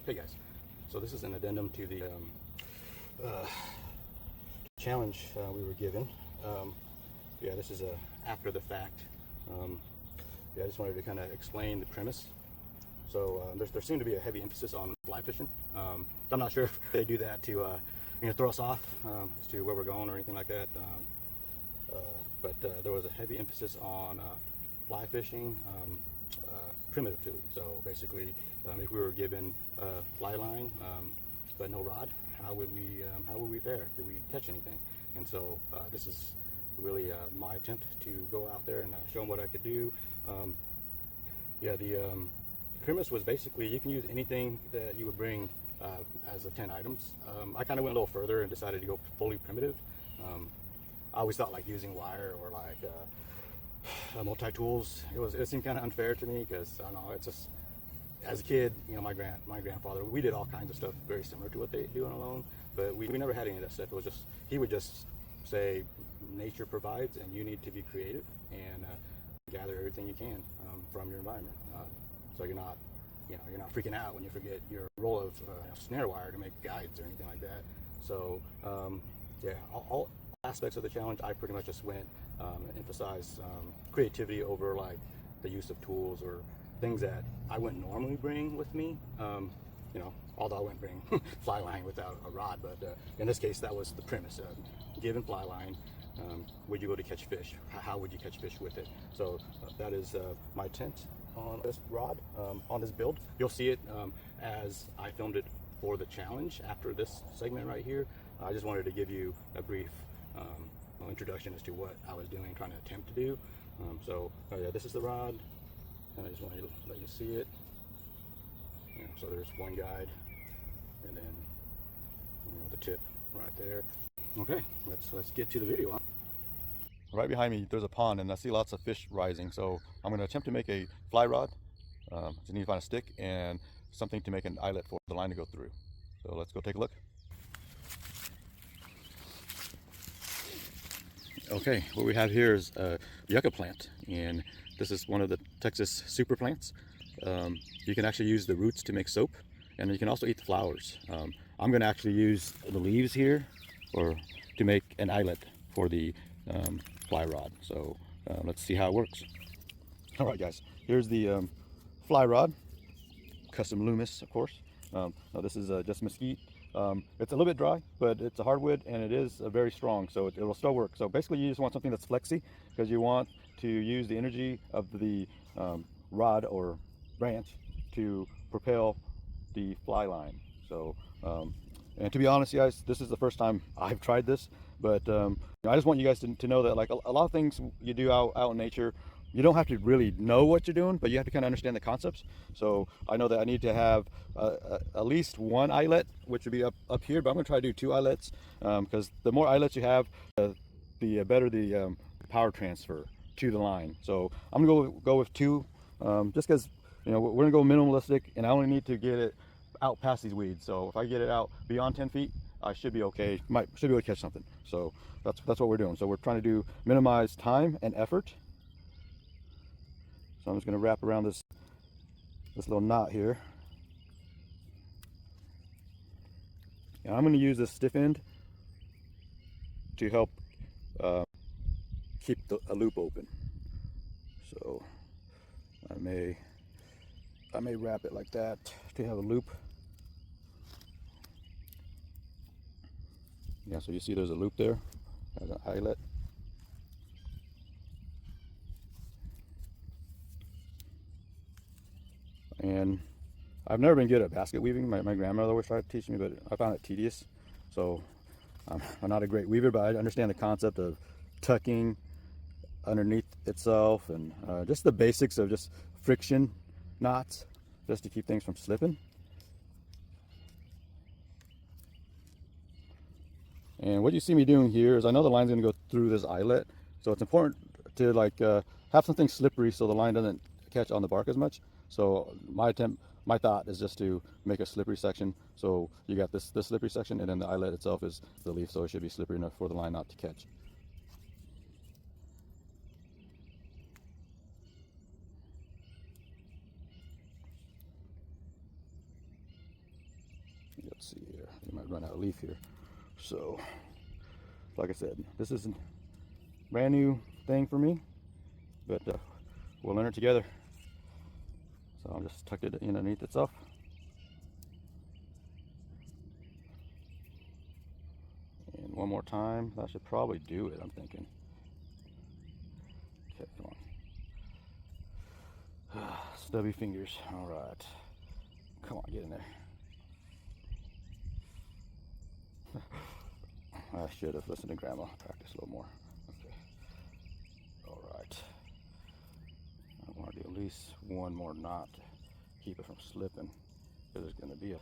Hey guys, so this is an addendum to the challenge we were given. Yeah, this is after the fact. Yeah, I just wanted to kind of explain the premise. So there seemed to be a heavy emphasis on fly fishing. So I'm not sure if they do that to throw us off as to where we're going or anything like that. But there was a heavy emphasis on fly fishing, primitively. So basically, if we were given a fly line but no rod, how would we fare? Could we catch anything? And so this is really my attempt to go out there and show them what I could do. Yeah, the premise was basically you can use anything that you would bring as the 10 items. I kind of went a little further and decided to go fully primitive. I always thought like using wire or like multi-tools, it seemed kind of unfair to me because I don't know, it's just, as a kid, my grandfather, we did all kinds of stuff very similar to what they do on a loan, but we never had any of that stuff. It was just, he would just say nature provides and you need to be creative and gather everything you can from your environment. So you're not freaking out when you forget your roll of snare wire to make guides or anything like that. So yeah, all aspects of the challenge, I pretty much just went and emphasized creativity over like the use of tools or things that I wouldn't normally bring with me. Although I wouldn't bring fly line without a rod, but in this case, that was the premise. Given fly line, would you go to catch fish? How would you catch fish with it? So that is my tent on this rod, on this build. You'll see it as I filmed it for the challenge after this segment right here. I just wanted to give you a brief introduction as to what I was doing, trying to attempt to do. Yeah, this is the rod, and I just wanted to let you see it. So there's one guide, and then the tip right there. Okay, let's get to the video. Right behind me, there's a pond, and I see lots of fish rising. So I'm going to attempt to make a fly rod. Just need to find a stick and something to make an eyelet for the line to go through. So let's go take a look. Okay, what we have here is a yucca plant, and this is one of the Texas super plants. You can actually use the roots to make soap, and you can also eat the flowers. I'm going to actually use the leaves here to make an eyelet for the fly rod. So let's see how it works. All right, guys, here's the fly rod, custom Loomis, of course. Now this is just mesquite. It's a little bit dry, but it's a hardwood and it is very strong, so it will still work. So basically you just want something that's flexy because you want to use the energy of the rod or branch to propel the fly line. So and to be honest, guys, this is the first time I've tried this, but I just want you guys to know that like a lot of things you do out in nature, you don't have to really know what you're doing, but you have to kind of understand the concepts. So I know that I need to have at least one eyelet, which would be up here, but I'm going to try to do 2 eyelets because the more eyelets you have, the better the power transfer to the line. So I'm going to go with 2 just because we're going to go minimalistic, and I only need to get it out past these weeds. So if I get it out beyond 10 feet, I should be okay. Should be able to catch something. So that's what we're doing. So we're trying to minimize time and effort. So I'm just going to wrap around this little knot here. And I'm going to use this stiff end to help keep a loop open. So I may wrap it like that to have a loop. Yeah, so you see there's a loop there as an eyelet. And I've never been good at basket weaving. My grandmother always tried to teach me, but I found it tedious. So I'm not a great weaver, but I understand the concept of tucking underneath itself and just the basics of just friction knots just to keep things from slipping. And what you see me doing here is I know the line's going to go through this eyelet, so it's important to have something slippery so the line doesn't catch on the bark as much. So my thought is just to make a slippery section. So you got this slippery section, and then the eyelet itself is the leaf, so it should be slippery enough for the line not to catch. Let's see here. We might run out of leaf here. So, like I said, this is a brand new thing for me, but we'll learn it together. So I'll just tuck it in underneath itself. And one more time. That should probably do it, I'm thinking. Okay, come on. Stubby fingers. All right. Come on, get in there. I should have listened to Grandma. Practice a little more. Okay. All right. I want to do at least one more knot to keep it from slipping, because there's going to be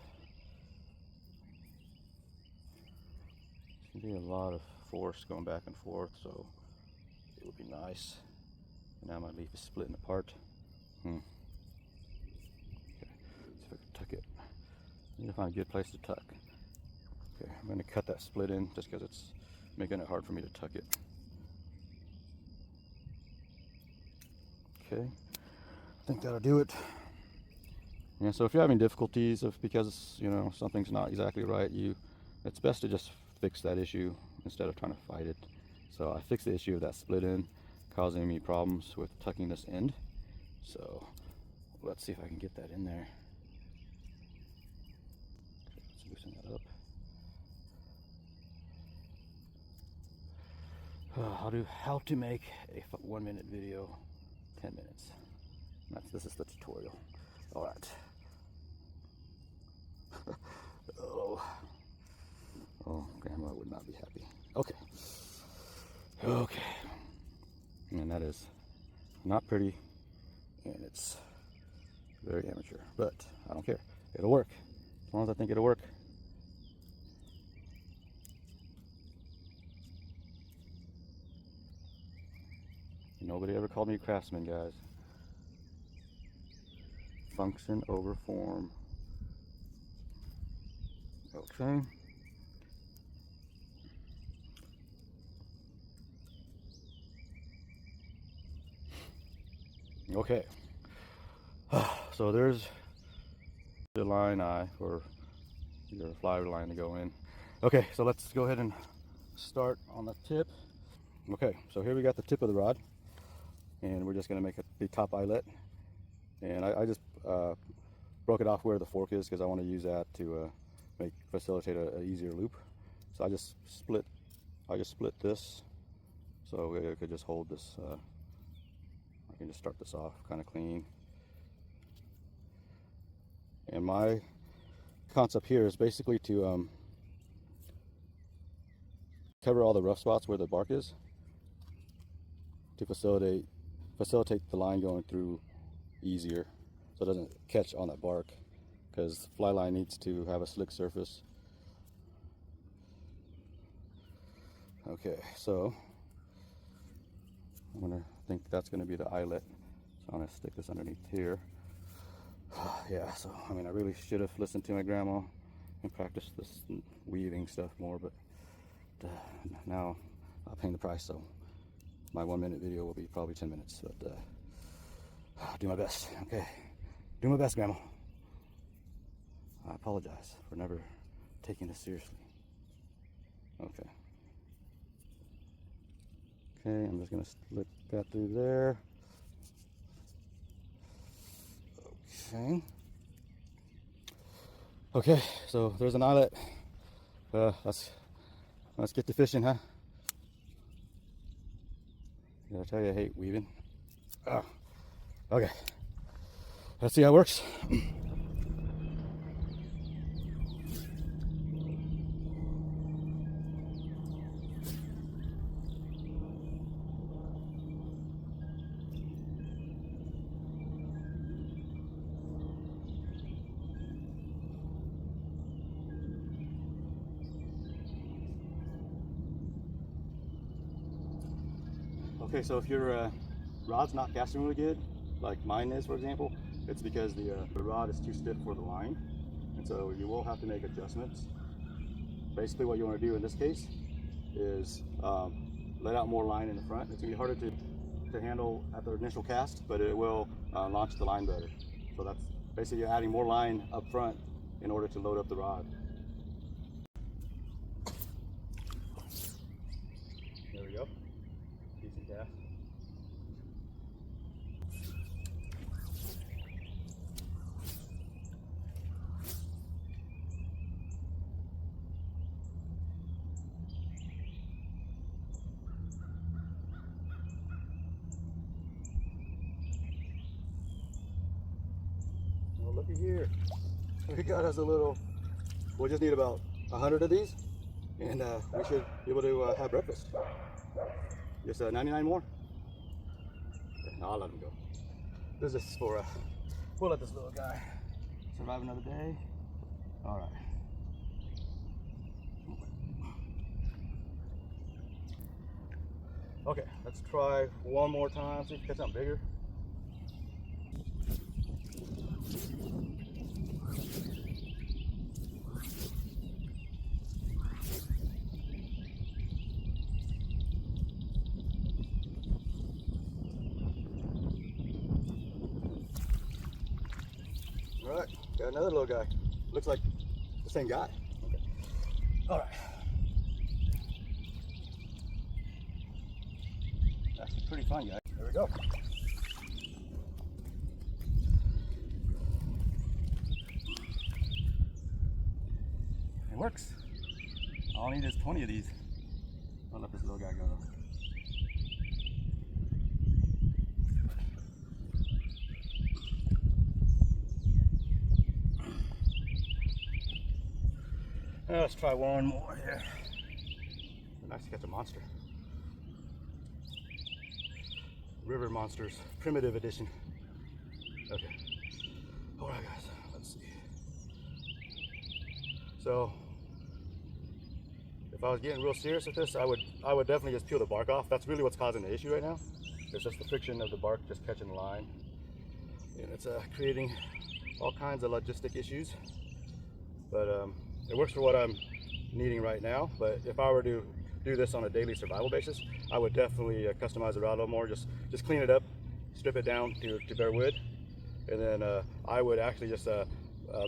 a lot of force going back and forth, so it would be nice. Now my leaf is splitting apart. Okay. See if I can tuck it. I need to find a good place to tuck. Okay, I'm going to cut that split in just because it's making it hard for me to tuck it. Okay, I think that'll do it. Yeah, so if you're having difficulties because something's not exactly right, it's best to just fix that issue instead of trying to fight it. So I fixed the issue of that split end causing me problems with tucking this end. So let's see if I can get that in there. Okay, let's loosen that up. I'll do how to make a 1 minute video, 10 minutes. This is the tutorial. All right. Oh, Grandma would not be happy. Okay. And that is not pretty, and it's very amateur, but I don't care. It'll work. As long as I think it'll work. Nobody ever called me a craftsman, guys. Function over form. Okay. Okay. So there's the line eye for your fly line to go in. Okay, so let's go ahead and start on the tip. Okay, so here we got the tip of the rod, and we're just going to make the top eyelet. And I just broke it off where the fork is because I want to use that to facilitate an easier loop. So I just split this so it could just hold this. I can just start this off kind of clean. And my concept here is basically to cover all the rough spots where the bark is, to facilitate the line going through easier, so it doesn't catch on that bark, because fly line needs to have a slick surface. Okay, so I think that's going to be the eyelet, so I'm going to stick this underneath here. Yeah, so I mean, I really should have listened to my grandma and practiced this weaving stuff more, but now I'm paying the price, so my 1 minute video will be probably 10 minutes, but I'll do my best. Okay, do my best, Grandma. I apologize for never taking this seriously. Okay, I'm just gonna slip that through there. Okay, so there's an eyelet. Let's get to fishing, huh? Did I tell you I hate weaving? Oh, okay, let's see how it works. Okay, so if your rod's not casting really good, like mine is, for example, it's because the rod is too stiff for the line, and so you will have to make adjustments. Basically, what you want to do in this case is let out more line in the front. It's going to be harder to handle at the initial cast, but it will launch the line better. So that's basically you're adding more line up front in order to load up the rod. There we go. Decent cast. Well, looky here. We got us a little, we'll just need about 100 of these, and we should be able to have breakfast. Just 99 more. No, I'll let him go. This is for, we'll let this little guy survive another day. All right. Okay, let's try one more time, see if we can catch something bigger. All right, got another little guy. Looks like the same guy. Okay. All right. That's pretty fun, guys. There we go. It works. All I need is 20 of these. I'll let this little guy go though. Let's try one more here. Nice to catch a monster. River Monsters, Primitive Edition. Okay. All right, guys. Let's see. So, if I was getting real serious with this, I would definitely just peel the bark off. That's really what's causing the issue right now. It's just the friction of the bark just catching the line, and it's creating all kinds of logistic issues. But it works for what I'm needing right now. But if I were to do this on a daily survival basis, I would definitely customize the rod a little more. Just clean it up, strip it down to bare wood, and then I would actually just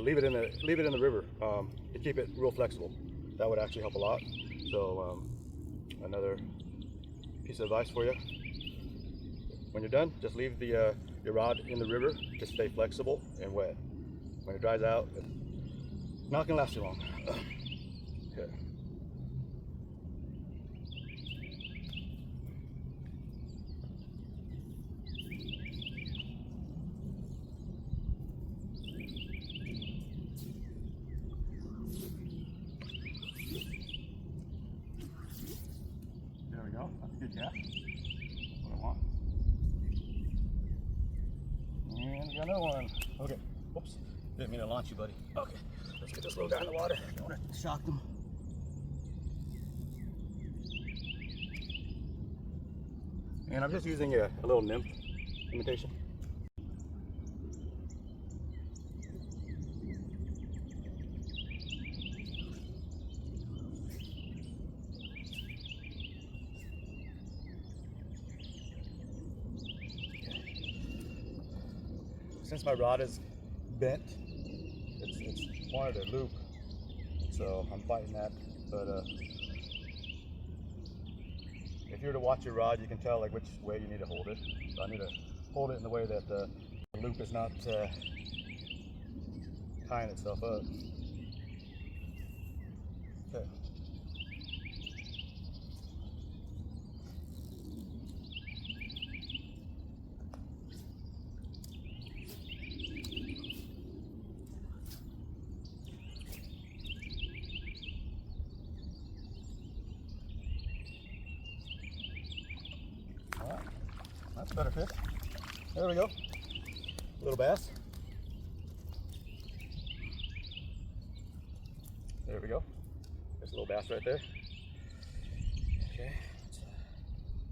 leave it in the river to keep it real flexible. That would actually help a lot. So another piece of advice for you: when you're done, just leave your rod in the river to stay flexible and wet. When it dries out, it's not gonna last too long. Okay. There we go. That's a good cast. That's what I want. And we got another one. Okay. Oops. Didn't mean to launch you, buddy. Okay. Let's get this little guy in the water. Don't want to shock them. And I'm just using a little nymph imitation. Since my rod is bent, it's wanted to loop, so I'm fighting that. But if you were to watch your rod, you can tell like which way you need to hold it. So I need to hold it in the way that the loop is not tying itself up. Okay. That's a better fish. There we go. A little bass. There we go. There's a little bass right there. Okay.